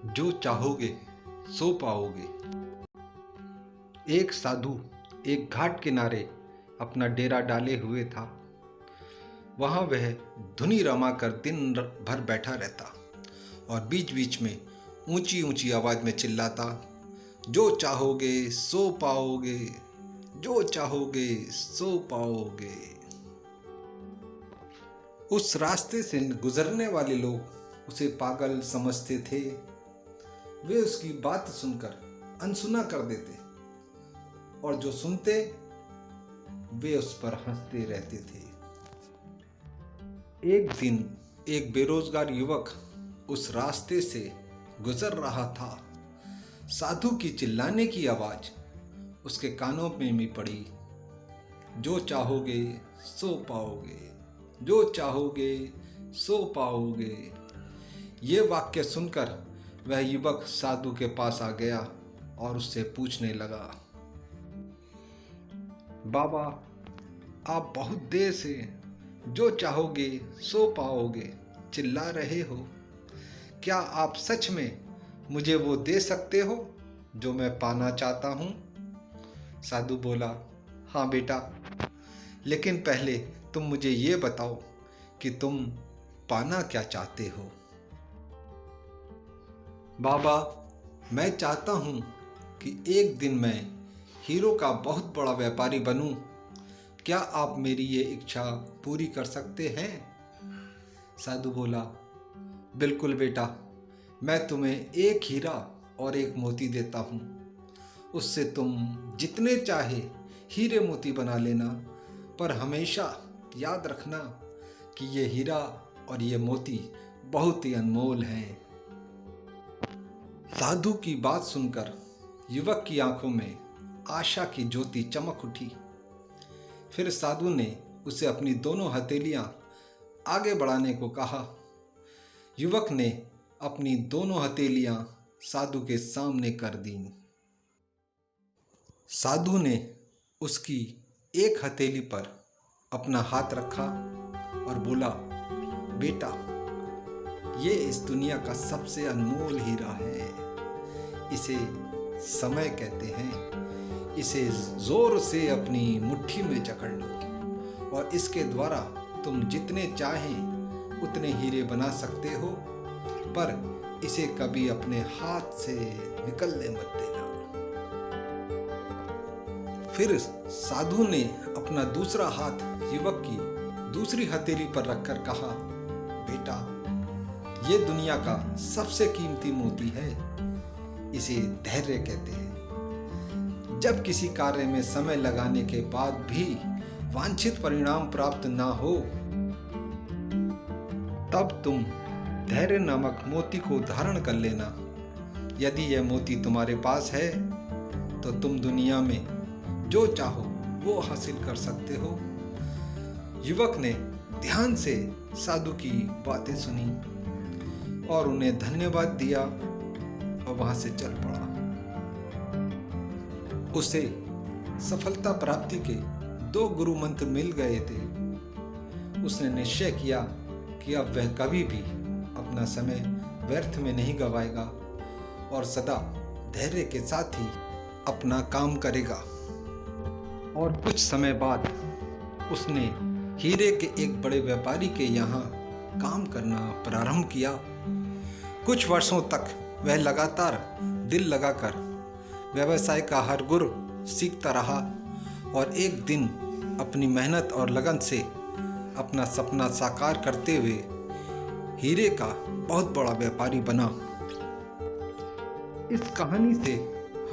जो चाहोगे सो पाओगे। एक साधु एक घाट किनारे अपना डेरा डाले हुए था। वहाँ वह धुनी रमाकर दिन भर बैठा रहता और बीच बीच में ऊंची ऊंची आवाज़ में चिल्लाता, जो चाहोगे सो पाओगे, जो चाहोगे सो पाओगे। उस रास्ते से गुजरने वाले लोग उसे पागल समझते थे। वे उसकी बात सुनकर अनसुना कर देते और जो सुनते वे उस पर हंसते रहते थे। एक दिन एक बेरोजगार युवक उस रास्ते से गुजर रहा था। साधु की चिल्लाने की आवाज उसके कानों में भी पड़ी, जो चाहोगे सो पाओगे, जो चाहोगे सो पाओगे। ये वाक्य सुनकर वह युवक साधु के पास आ गया और उससे पूछने लगा, बाबा, आप बहुत देर से जो चाहोगे सो पाओगे चिल्ला रहे हो। क्या आप सच में मुझे वो दे सकते हो जो मैं पाना चाहता हूँ? साधु बोला, हाँ बेटा, लेकिन पहले तुम मुझे ये बताओ कि तुम पाना क्या चाहते हो। बाबा, मैं चाहता हूँ कि एक दिन मैं हीरो का बहुत बड़ा व्यापारी बनूं। क्या आप मेरी ये इच्छा पूरी कर सकते हैं? साधु बोला, बिल्कुल बेटा, मैं तुम्हें एक हीरा और एक मोती देता हूँ। उससे तुम जितने चाहे हीरे मोती बना लेना, पर हमेशा याद रखना कि ये हीरा और ये मोती बहुत ही अनमोल हैं। साधु की बात सुनकर युवक की आंखों में आशा की ज्योति चमक उठी। फिर साधु ने उसे अपनी दोनों हथेलियां आगे बढ़ाने को कहा। युवक ने अपनी दोनों हथेलियां साधु के सामने कर दी। साधु ने उसकी एक हथेली पर अपना हाथ रखा और बोला, बेटा, ये इस दुनिया का सबसे अनमोल हीरा है। इसे समय कहते हैं। इसे जोर से अपनी मुट्ठी में जकड़ लो और इसके द्वारा तुम जितने चाहें उतने हीरे बना सकते हो, पर इसे कभी अपने हाथ से निकलने मत देना। फिर साधु ने अपना दूसरा हाथ युवक की दूसरी हथेली पर रखकर कहा, बेटा, ये दुनिया का सबसे कीमती मोती है। इसे धैर्य कहते हैं। जब किसी कार्य में समय लगाने के बाद भी वांछित परिणाम प्राप्त ना हो, तब तुम धैर्य नामक मोती को धारण कर लेना। यदि यह मोती तुम्हारे पास है तो तुम दुनिया में जो चाहो वो हासिल कर सकते हो। युवक ने ध्यान से साधु की बातें सुनी और उन्हें धन्यवाद दिया और वहां से चल पड़ा। उसे सफलता प्राप्ति के 2 गुरु मंत्र मिल गए थे। उसने निश्चय किया कि अब वह कभी भी अपना समय व्यर्थ में नहीं गवाएगा और सदा धैर्य के साथ ही अपना काम करेगा। और कुछ समय बाद उसने हीरे के एक बड़े व्यापारी के यहाँ काम करना प्रारंभ किया। कुछ वर्षों तक वह लगातार दिल लगाकर व्यवसाय का हर गुर सीखता रहा और एक दिन अपनी मेहनत और लगन से अपना सपना साकार करते हुए हीरे का बहुत बड़ा व्यापारी बना। इस कहानी से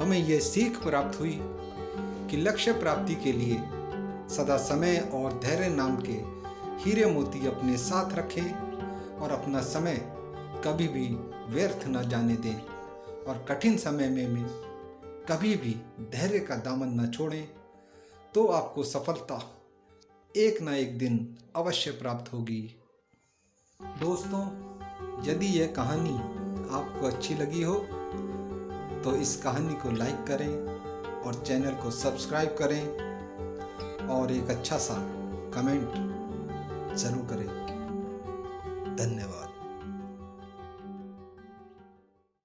हमें यह सीख प्राप्त हुई कि लक्ष्य प्राप्ति के लिए सदा समय और धैर्य नाम के हीरे मोती अपने साथ रखें और अपना समय कभी भी व्यर्थ न जाने दें और कठिन समय में भी कभी भी धैर्य का दामन न छोड़ें, तो आपको सफलता एक ना एक दिन अवश्य प्राप्त होगी। दोस्तों, यदि यह कहानी आपको अच्छी लगी हो तो इस कहानी को लाइक करें और चैनल को सब्सक्राइब करें और एक अच्छा सा कमेंट ज़रूर करें। धन्यवाद।